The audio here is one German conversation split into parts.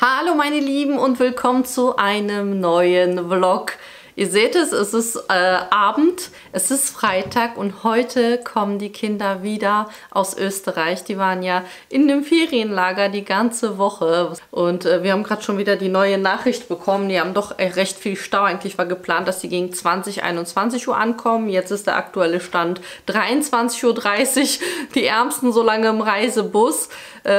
Hallo meine Lieben und willkommen zu einem neuen Vlog. Ihr seht es ist Abend, es ist Freitag und heute kommen die Kinder wieder aus Österreich. Die waren ja in dem Ferienlager die ganze Woche und wir haben gerade schon wieder die neue Nachricht bekommen. Die haben doch recht viel Stau. Eigentlich war geplant, dass sie gegen 20, 21 Uhr ankommen. Jetzt ist der aktuelle Stand 23:30 Uhr. Die Ärmsten so lange im Reisebus.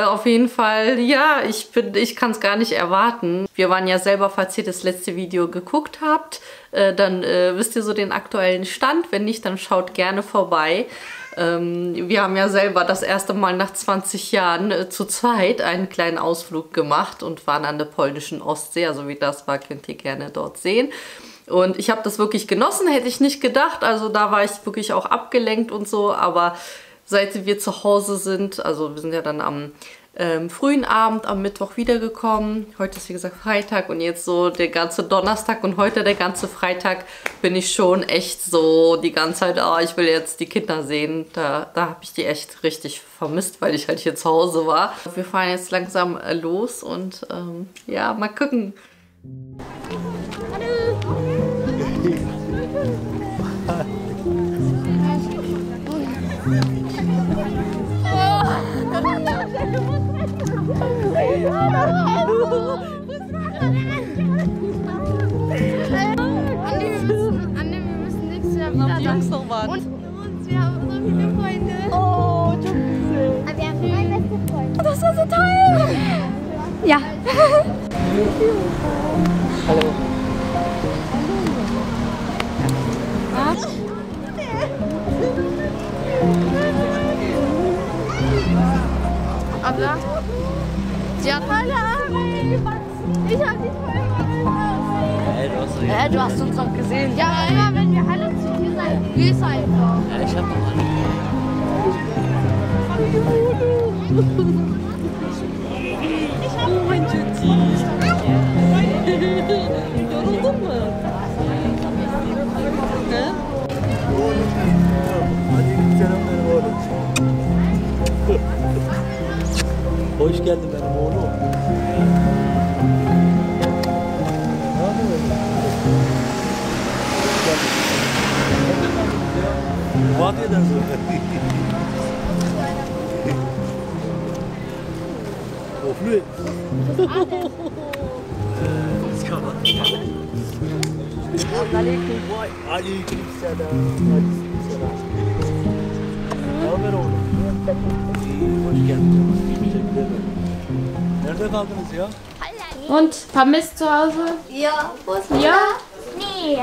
Auf jeden Fall, ja, ich kann es gar nicht erwarten. Wir waren ja selber, falls ihr das letzte Video geguckt habt, dann wisst ihr so den aktuellen Stand. Wenn nicht, dann schaut gerne vorbei. Wir haben ja selber das erste Mal nach 20 Jahren zu zweit einen kleinen Ausflug gemacht und waren an der polnischen Ostsee. Also wie das war, könnt ihr gerne dort sehen. Und ich habe das wirklich genossen, hätte ich nicht gedacht. Also da war ich wirklich auch abgelenkt und so, aber seit wir zu Hause sind, also wir sind ja dann am frühen Abend, am Mittwoch wiedergekommen. Heute ist wie gesagt Freitag und jetzt so der ganze Donnerstag und heute der ganze Freitag bin ich schon echt so die ganze Zeit, oh, ich will jetzt die Kinder sehen. Da habe ich die echt richtig vermisst, weil ich halt hier zu Hause war. Wir fahren jetzt langsam los und ja, mal gucken. Anne, wir müssen nächstes Jahr wieder die Jungs noch warten. Und wir haben so viele Freunde. Oh, Jungs. Aber wir haben drei beste Freunde. Das war so toll. Ja. Hallo. Aber sie hat alle Arme. Ich hab dich voll Du hast uns doch gesehen. Ja, aber immer wenn wir alle zu dir sein, gehst einfach. Ja, ich hab noch alle. Ich hab Mein Tüti. Yoruldun mu? Ne? Hoş geldin benim oğlum. Vadiyeden sonra. Oflu. Vay aleyküm selam. Aleykümselam. Ne haber oğlum? İyi, hoş geldin. Teşekkür ederim. Nerede kaldınız ya? Und, vermisst zu Hause? Ja, wo ist Ja? Nee.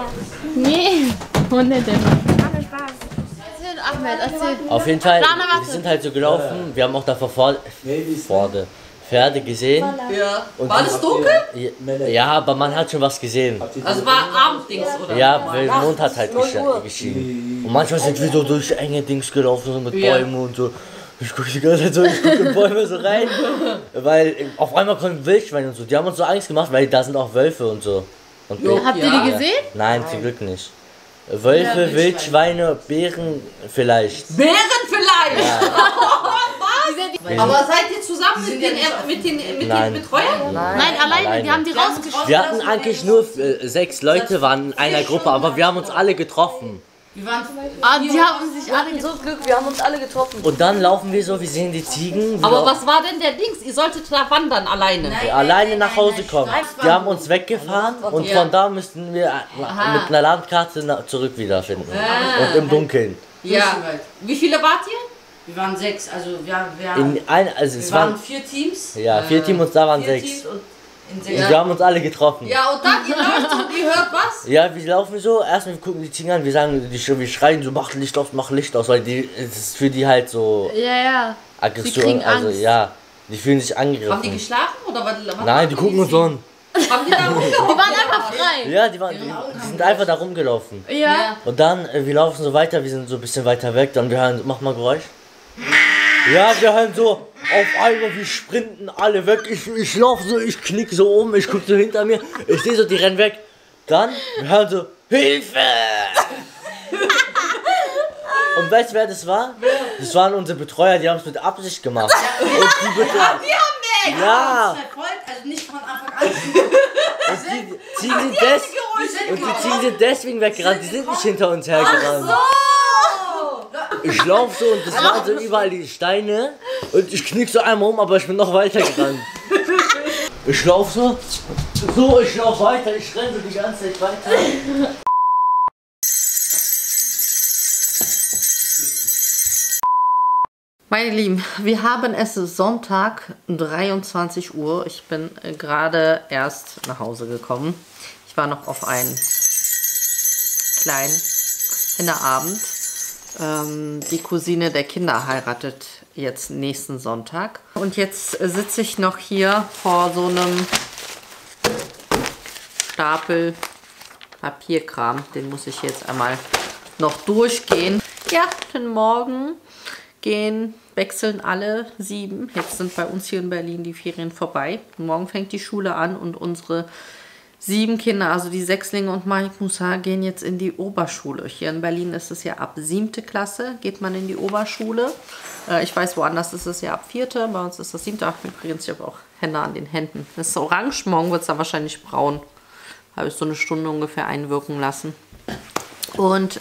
Nee. Und nicht immer. Mache Spaß. Erzähl, Ahmed, erzähl. Auf jeden Fall, Lana, warte. wir sind halt so gelaufen, wir haben auch davor Pferde gesehen. Ja. Und War das dunkel? Ja, aber man hat schon was gesehen. Also war Abenddings, oder? Ja, weil der Mond hat halt geschienen. Und manchmal sind wir so durch enge Dings gelaufen, so mit Bäumen und so. Ich gucke die ganze Zeit so, ich gucke in Bäume so rein, weil auf einmal kommen Wildschweine und so. Die haben uns so Angst gemacht, weil da sind auch Wölfe und so. Und Habt ihr die gesehen? Nein, zum Glück nicht. Wölfe, Wildschweine, Bären vielleicht. Bären vielleicht! Ja. Aber seid ihr zusammen mit den Nein. Betreuern? Nein, alleine, die haben die rausgeschickt. Wir hatten eigentlich nur 6 Leute waren in einer Gruppe, aber wir haben uns alle getroffen. Ah, die haben sich alle So Glück, wir haben uns alle getroffen. Und dann laufen wir so, wir sehen die Ziegen. Aber was war denn der Dings? Ihr solltet da wandern alleine. Wir alleine nach Hause kommen. Die haben uns weggefahren und von da müssten wir mit einer Landkarte zurück wiederfinden. Und im Dunkeln. Ja. Wie viele wart ihr? Wir waren 6, also Es waren waren 4 Teams. ja, 4 Teams und da waren 4 6. Teams und in Und 6. wir haben uns alle getroffen. Ja, und dann, ihr läuft und ihr hört was? Ja, wir laufen so, erstmal wir gucken die Ziegen an, wir sagen, wir schreien so, mach Licht aus, weil es ist für die halt so Ja, ja. Aggression, kriegen also Angst. ja, die fühlen sich Haben die angegriffen. geschlafen oder was? Nein, die gucken uns so an. Haben die da rumgelaufen? Die waren einfach frei. Ja, die sind einfach da rumgelaufen. Ja. Und dann, wir laufen so weiter, wir sind so ein bisschen weiter weg, dann wir hören, mach mal Geräusch. Ja, wir hören so, auf einmal, wir sprinten alle weg, ich laufe so, ich knick so um, ich guck so hinter mir, ich sehe so, die rennen weg. Dann, wir hören so, Hilfe! Und weißt du, wer das war? Das waren unsere Betreuer, die haben es mit Absicht gemacht. Und die Betreuer, Nein, Ja. also nicht von Anfang an. Und die ziehen sie deswegen weggerannt. Die sind nicht hinter uns hergerannt. Ich laufe so und das waren so überall die Steine. Und ich knick so einmal um, aber ich bin noch weiter gerannt. Ich laufe so, ich laufe weiter, ich renne so die ganze Zeit weiter. Meine Lieben, wir haben es Sonntag 23 Uhr. Ich bin gerade erst nach Hause gekommen. Ich war noch auf einen kleinen Kinderabend. Die Cousine der Kinder heiratet jetzt nächsten Sonntag. Und jetzt sitze ich noch hier vor so einem Stapel Papierkram. Den muss ich jetzt einmal noch durchgehen. Ja, den Morgen wechseln alle 7. Jetzt sind bei uns hier in Berlin die Ferien vorbei. Morgen fängt die Schule an und unsere 7 Kinder, also die Sechslinge und Malik Musa, gehen jetzt in die Oberschule. Hier in Berlin ist es ja ab 7. Klasse, geht man in die Oberschule. Ich weiß, woanders ist es ja ab 4. Bei uns ist das 7. Ach, übrigens, ich habe auch Hände an den Händen. Das ist orange, morgen wird es dann wahrscheinlich braun. Habe ich so eine Stunde ungefähr einwirken lassen. Und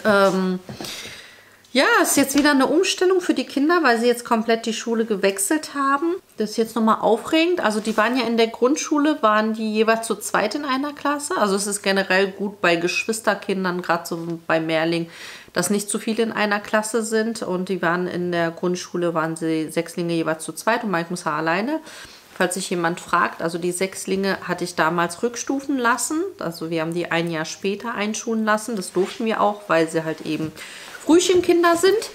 ja, es ist jetzt wieder eine Umstellung für die Kinder, weil sie jetzt komplett die Schule gewechselt haben. Das ist jetzt nochmal aufregend. Also die waren ja in der Grundschule, waren die jeweils zu zweit in einer Klasse. Also es ist generell gut bei Geschwisterkindern, gerade so bei Mehrling, dass nicht zu viele in einer Klasse sind. Und die waren in der Grundschule, waren sie Sechslinge jeweils zu zweit und Mike Musa alleine. Falls sich jemand fragt, also die Sechslinge hatte ich damals rückstufen lassen. Also wir haben die ein Jahr später einschulen lassen. Das durften wir auch, weil sie halt eben Frühchenkinder sind.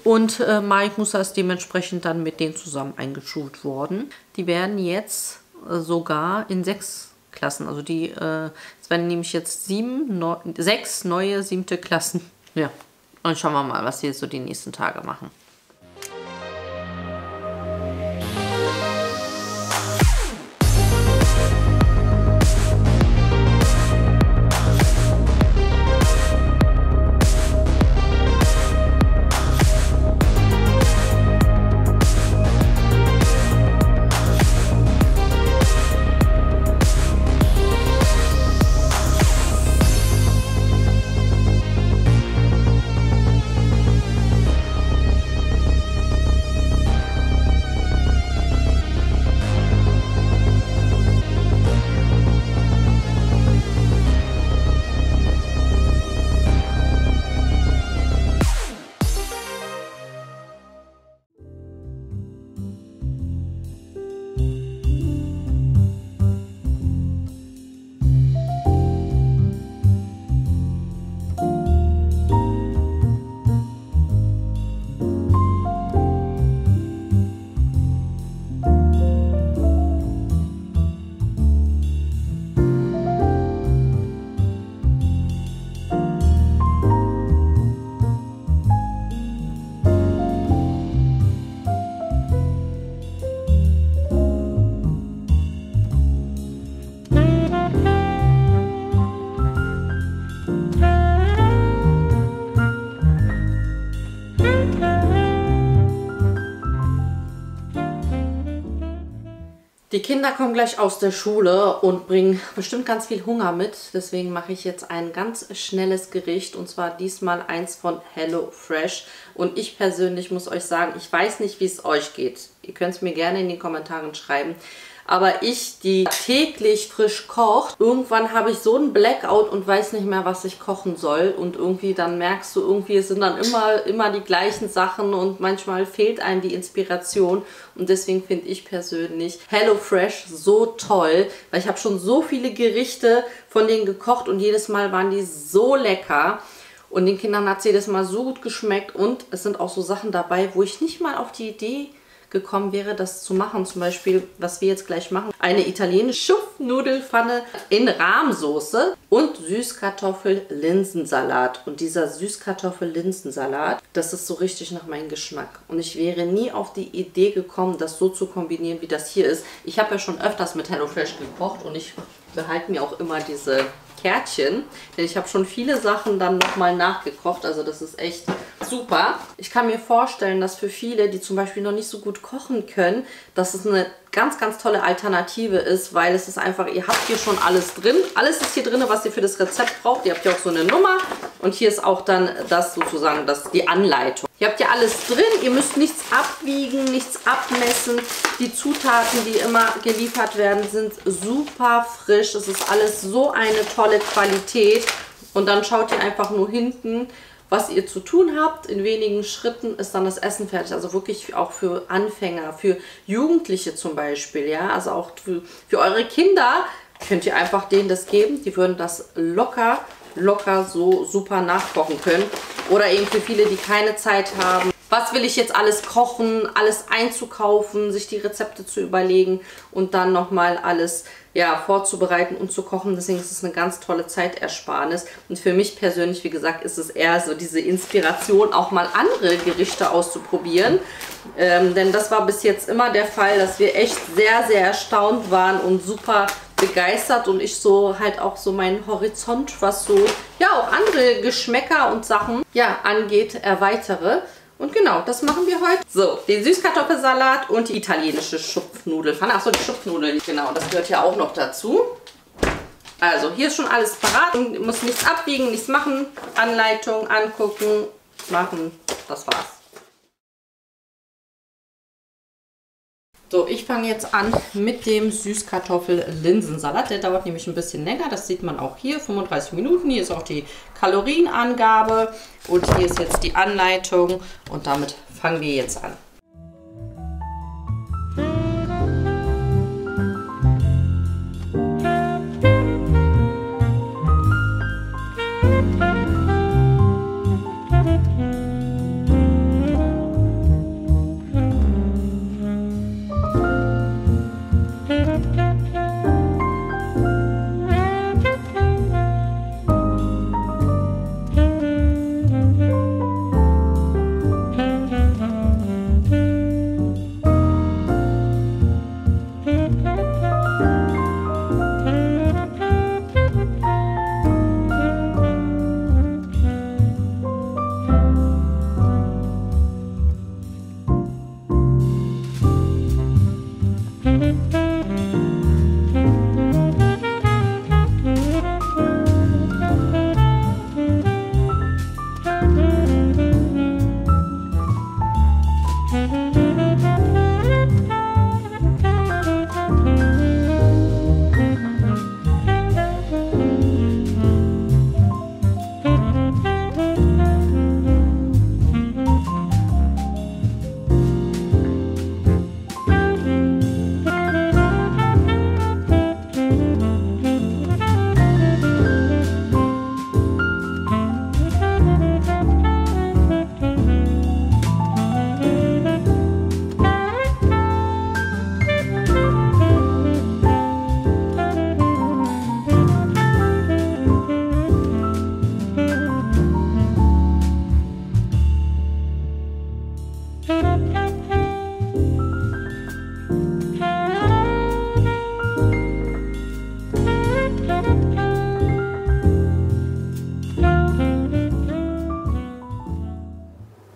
Und Mike Musa ist dementsprechend dann mit denen zusammen eingeschult worden. Die werden jetzt sogar in 6 Klassen. Also es werden nämlich jetzt 6 neue 7. Klassen. Ja, und schauen wir mal, was sie jetzt so die nächsten Tage machen. Die Kinder kommen gleich aus der Schule und bringen bestimmt ganz viel Hunger mit. Deswegen mache ich jetzt ein ganz schnelles Gericht und zwar diesmal eins von HelloFresh. Und ich persönlich muss euch sagen, ich weiß nicht, wie es euch geht. Ihr könnt es mir gerne in die Kommentare schreiben. Aber ich, die täglich frisch kocht, irgendwann habe ich so einen Blackout und weiß nicht mehr, was ich kochen soll. Und irgendwie dann merkst du, irgendwie es sind dann immer die gleichen Sachen und manchmal fehlt einem die Inspiration. Und deswegen finde ich persönlich HelloFresh so toll, weil ich habe schon so viele Gerichte von denen gekocht und jedes Mal waren die so lecker. Und den Kindern hat es jedes Mal so gut geschmeckt und es sind auch so Sachen dabei, wo ich nicht mal auf die Idee gekommen wäre, das zu machen. Zum Beispiel, was wir jetzt gleich machen, eine italienische Schupfnudelpfanne in Rahmsoße und Süßkartoffel-Linsensalat. Und dieser Süßkartoffel-Linsensalat, das ist so richtig nach meinem Geschmack. Und ich wäre nie auf die Idee gekommen, das so zu kombinieren, wie das hier ist. Ich habe ja schon öfters mit HelloFresh gekocht und ich behalte mir auch immer diese Kärtchen, denn ich habe schon viele Sachen dann nochmal nachgekocht. Also das ist echt super. Ich kann mir vorstellen, dass für viele, die zum Beispiel noch nicht so gut kochen können, dass es eine ganz, ganz tolle Alternative ist, weil es ist einfach, ihr habt hier schon alles drin. Alles ist hier drin, was ihr für das Rezept braucht. Ihr habt ja auch so eine Nummer und hier ist auch dann das sozusagen, die Anleitung. Ihr habt ja alles drin, ihr müsst nichts abwiegen, nichts abmessen. Die Zutaten, die immer geliefert werden, sind super frisch. Es ist alles so eine tolle Qualität. Und dann schaut ihr einfach nur hinten, was ihr zu tun habt. In wenigen Schritten ist dann das Essen fertig. Also wirklich auch für Anfänger, für Jugendliche zum Beispiel. Ja, also auch für eure Kinder könnt ihr einfach denen das geben. Die würden das locker so super nachkochen können. Oder eben für viele, die keine Zeit haben. Was will ich jetzt alles kochen, alles einzukaufen, sich die Rezepte zu überlegen und dann nochmal alles vorzubereiten und zu kochen. Deswegen ist es eine ganz tolle Zeitersparnis. Und für mich persönlich, wie gesagt, ist es eher so diese Inspiration, auch mal andere Gerichte auszuprobieren. Denn das war bis jetzt immer der Fall, dass wir echt sehr, sehr erstaunt waren und super begeistert und ich so halt auch so meinen Horizont, was so auch andere Geschmäcker und Sachen angeht, erweitere. Und genau, das machen wir heute. So, den Süßkartoffelsalat und die italienische Schupfnudelpfanne. Achso, die Schupfnudeln, genau, das gehört ja auch noch dazu. Also, hier ist schon alles parat und muss nichts abwiegen, nichts machen. Anleitung angucken, machen, das war's. So, ich fange jetzt an mit dem Süßkartoffel-Linsensalat. Der dauert nämlich ein bisschen länger. Das sieht man auch hier, 35 Minuten. Hier ist auch die Kalorienangabe und hier ist jetzt die Anleitung und damit fangen wir jetzt an.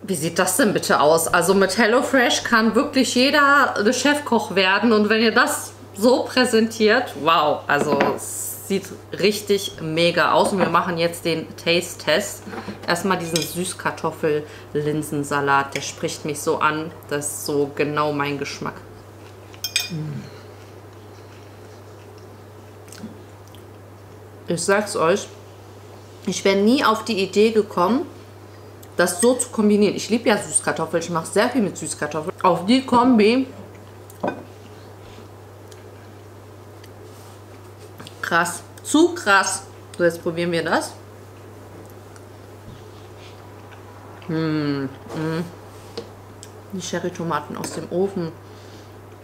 Wie sieht das denn bitte aus? Also mit HelloFresh kann wirklich jeder Chefkoch werden und wenn ihr das so präsentiert, wow, also es sieht richtig mega aus und wir machen jetzt den Taste-Test. Erstmal diesen Süßkartoffel-Linsensalat, der spricht mich so an, das ist so genau mein Geschmack. Ich sag's euch, ich wäre nie auf die Idee gekommen, das so zu kombinieren. Ich liebe ja Süßkartoffeln, ich mache sehr viel mit Süßkartoffeln. Auf die Kombi, krass, zu krass. So, jetzt probieren wir das. Die Cherry-Tomaten aus dem Ofen.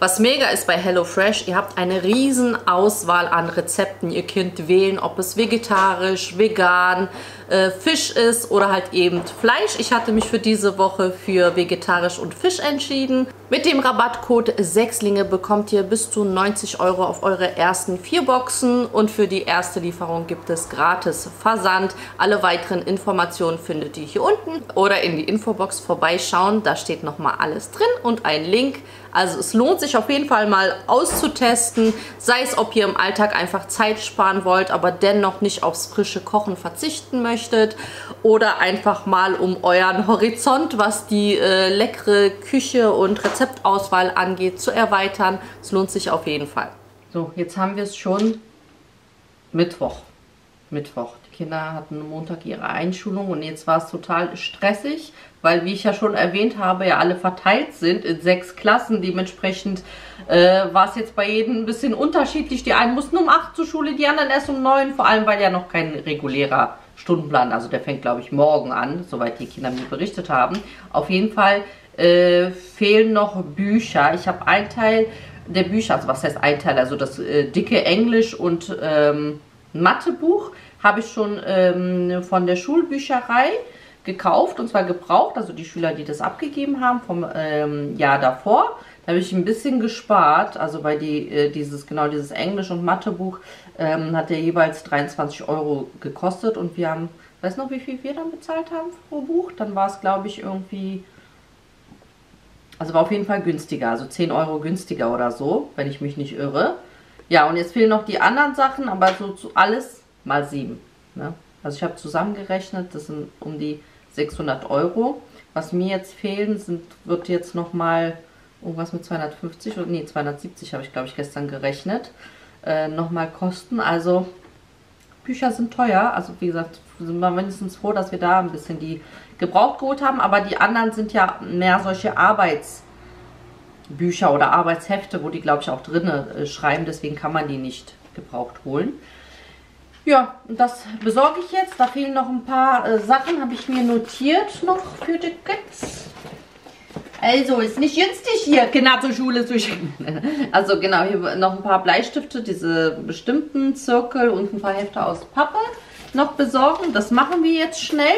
Was mega ist bei HelloFresh, ihr habt eine riesen Auswahl an Rezepten. Ihr könnt wählen, ob es vegetarisch, vegan, Fisch ist oder halt eben Fleisch. Ich hatte mich für diese Woche für vegetarisch und Fisch entschieden. Mit dem Rabattcode Sechslinge bekommt ihr bis zu 90 € auf eure ersten 4 Boxen und für die erste Lieferung gibt es gratis Versand. Alle weiteren Informationen findet ihr hier unten oder in die Infobox vorbeischauen. Da steht nochmal alles drin und ein Link. Also es lohnt sich auf jeden Fall mal auszutesten, sei es, ob ihr im Alltag einfach Zeit sparen wollt, aber dennoch nicht aufs frische Kochen verzichten möchtet oder einfach mal um euren Horizont, was die leckere Küche und Rezeptauswahl angeht, zu erweitern. Es lohnt sich auf jeden Fall. So, jetzt haben wir es schon Mittwoch. Die Kinder hatten Montag ihre Einschulung und jetzt war es total stressig, weil, wie ich ja schon erwähnt habe, ja alle verteilt sind in 6 Klassen. Dementsprechend war es jetzt bei jedem ein bisschen unterschiedlich. Die einen mussten um 8 zur Schule, die anderen erst um 9, vor allem weil ja noch kein regulärer Stundenplan, also der fängt, glaube ich, morgen an, soweit die Kinder mir berichtet haben. Auf jeden Fall fehlen noch Bücher. Ich habe einen Teil der Bücher, also was heißt ein Teil, also das dicke Englisch und Mathebuch habe ich schon von der Schulbücherei gekauft, und zwar gebraucht, also die Schüler, die das abgegeben haben vom Jahr davor. Da habe ich ein bisschen gespart, also bei dieses Englisch- und Mathebuch hat der jeweils 23 € gekostet und wir haben, weiß noch, wie viel wir dann bezahlt haben pro Buch? Dann war es, glaube ich, irgendwie, also war auf jeden Fall günstiger, also 10 € günstiger oder so, wenn ich mich nicht irre. Ja, und jetzt fehlen noch die anderen Sachen, aber so alles mal 7. Ne? Also ich habe zusammengerechnet, das sind um die 600 €. Was mir jetzt fehlen, wird jetzt nochmal irgendwas mit 250 oder nee, 270 habe ich, glaube ich, gestern gerechnet, nochmal kosten. Also Bücher sind teuer, also wie gesagt, sind wir mindestens froh, dass wir da ein bisschen die gebraucht geholt haben, aber die anderen sind ja mehr solche Arbeitsbücher oder Arbeitshefte, wo die, glaube ich, auch drin schreiben, deswegen kann man die nicht gebraucht holen. Ja, das besorge ich jetzt. Da fehlen noch ein paar Sachen, habe ich mir notiert noch für die Kids. Also, ist nicht günstig hier, Kinder zur Schule zu schicken. Also genau, hier noch ein paar Bleistifte, diese bestimmten Zirkel und ein paar Hefte aus Pappe noch besorgen. Das machen wir jetzt schnell.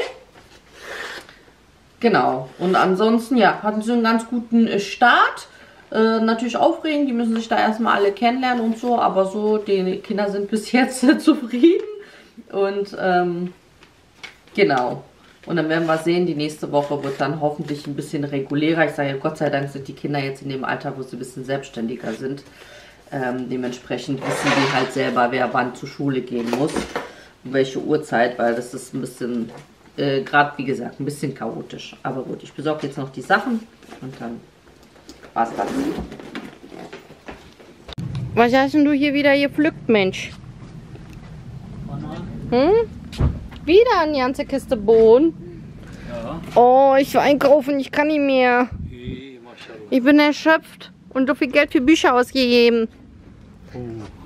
Genau, und ansonsten, ja, hatten sie einen ganz guten Start. Natürlich aufregend, die müssen sich da erstmal alle kennenlernen und so, aber so, die Kinder sind bis jetzt zufrieden und genau. Und dann werden wir sehen, die nächste Woche wird dann hoffentlich ein bisschen regulärer. Ich sage, Gott sei Dank sind die Kinder jetzt in dem Alter, wo sie ein bisschen selbstständiger sind. Dementsprechend wissen die halt selber, wer wann zur Schule gehen muss, um welche Uhrzeit, weil das ist ein bisschen, gerade wie gesagt, ein bisschen chaotisch. Aber gut, ich besorge jetzt noch die Sachen und dann war's das. Was hast denn du hier wieder gepflückt, Mensch? Hm? Wieder eine ganze Kiste Bohnen? Ja. Oh, ich war einkaufen, ich kann nicht mehr. Ich bin erschöpft und so viel Geld für Bücher ausgegeben.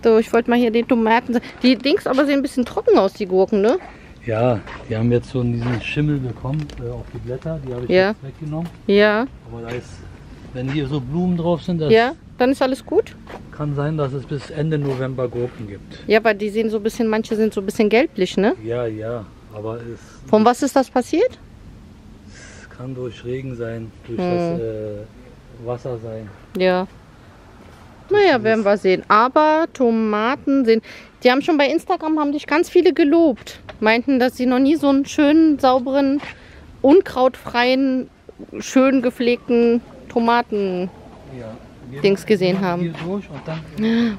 So, ich wollte mal hier den Tomaten... Die Dings aber sehen ein bisschen trocken aus, die Gurken, ne? Ja, die haben jetzt so diesen Schimmel bekommen auf die Blätter, die habe ich Ja. jetzt weggenommen. Ja. Aber da ist, wenn hier so Blumen drauf sind, das Ja, dann ist alles gut? kann sein, dass es bis Ende November Gurken gibt. Ja, weil die sehen so ein bisschen, manche sind so ein bisschen gelblich, ne? Ja, ja, aber Von was ist das passiert? es kann durch Regen sein, durch das Wasser sein. Ja. Naja, werden wir sehen. Aber Tomaten sind... Die haben schon bei Instagram, haben dich ganz viele gelobt. Meinten, dass sie noch nie so einen schönen, sauberen, unkrautfreien, schön gepflegten Tomaten-Dings Ja. gesehen haben. Hier durch und dann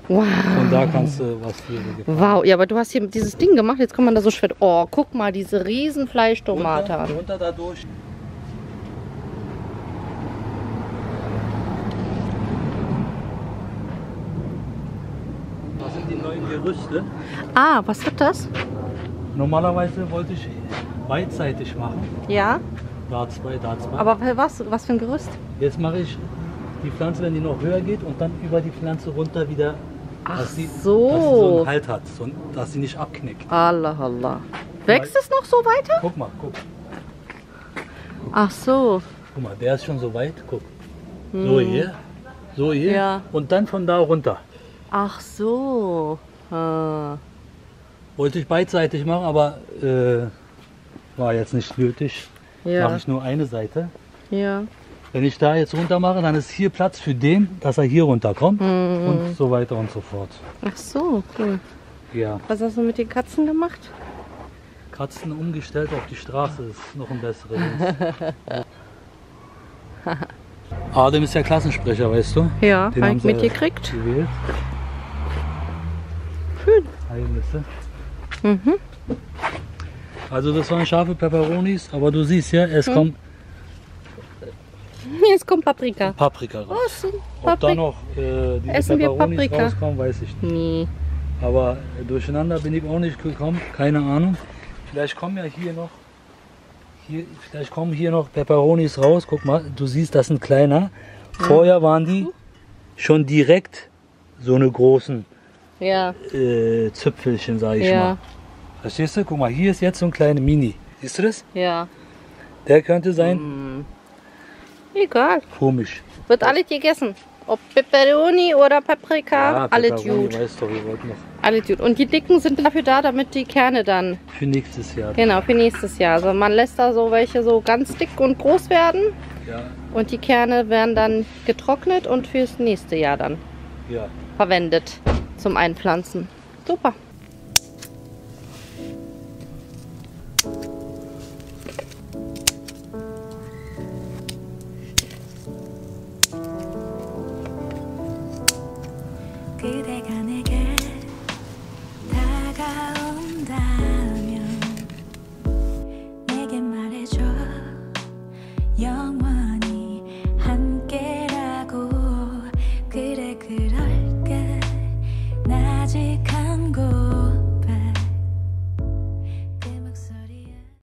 Wow. von da kannst du was hier gefangen. Wow, ja, aber du hast hier dieses Ding gemacht, jetzt kann man da so schwer... Oh, guck mal, diese riesen Fleischtomate an. Runter da durch. Das sind die neuen Gerüste. Ah, was hat das? Normalerweise wollte ich beidseitig machen. Ja, Da 2, da 2. aber was für ein Gerüst? Jetzt mache ich die Pflanze, wenn die noch höher geht und dann über die Pflanze runter wieder, Ach dass sie so. einen Halt hat, dass sie nicht abknickt. Allah, Allah. Wächst es noch so weiter? Guck mal, guck. Ach so. Guck mal, der ist schon so weit, guck. So hier, Ja. und dann von da runter. Ach so. Ah. Wollte ich beidseitig machen, aber war jetzt nicht nötig. Ja. Mache ich nur eine Seite. Ja. Wenn ich da jetzt runter mache, dann ist hier Platz für den, dass er hier runterkommt und so weiter und so fort. Ach so, cool. Ja, Was hast du mit den Katzen gemacht? Katzen umgestellt auf die Straße ist noch ein besserer Dienst. Adem ist ja Klassensprecher, weißt du? Ja, Den hab haben ich sie mitgekriegt. gewählt. Schön. Heilnisse. Mhm. Also das waren scharfe Peperonis, aber du siehst ja, es kommt Jetzt kommt Paprika. Paprika raus. Oh, so Ob da Paprika. noch diese Essen wir Peperonis Paprika? rauskommen, weiß ich nicht. Nee. Aber durcheinander bin ich auch nicht gekommen, keine Ahnung. Vielleicht kommen ja vielleicht kommen hier noch Peperonis raus. Guck mal, du siehst, das sind kleiner. Vorher waren die schon direkt so eine großen Ja, Züpfelchen, sage ich Ja. mal. Verstehst du? Guck mal, hier ist jetzt so ein kleiner Mini. Siehst du das? ja. Der könnte sein. Egal. Komisch. Wird alles gegessen. Ob Peperoni oder Paprika, alles Peperoni, gut. weißt du, wir wollten noch Alles gut. Und die Dicken sind dafür da, damit die Kerne dann, für nächstes Jahr. genau, für nächstes Jahr. Also man lässt da so welche so ganz dick und groß werden Ja, und die Kerne werden dann getrocknet und fürs nächste Jahr dann ja. verwendet zum Einpflanzen. Super. 그대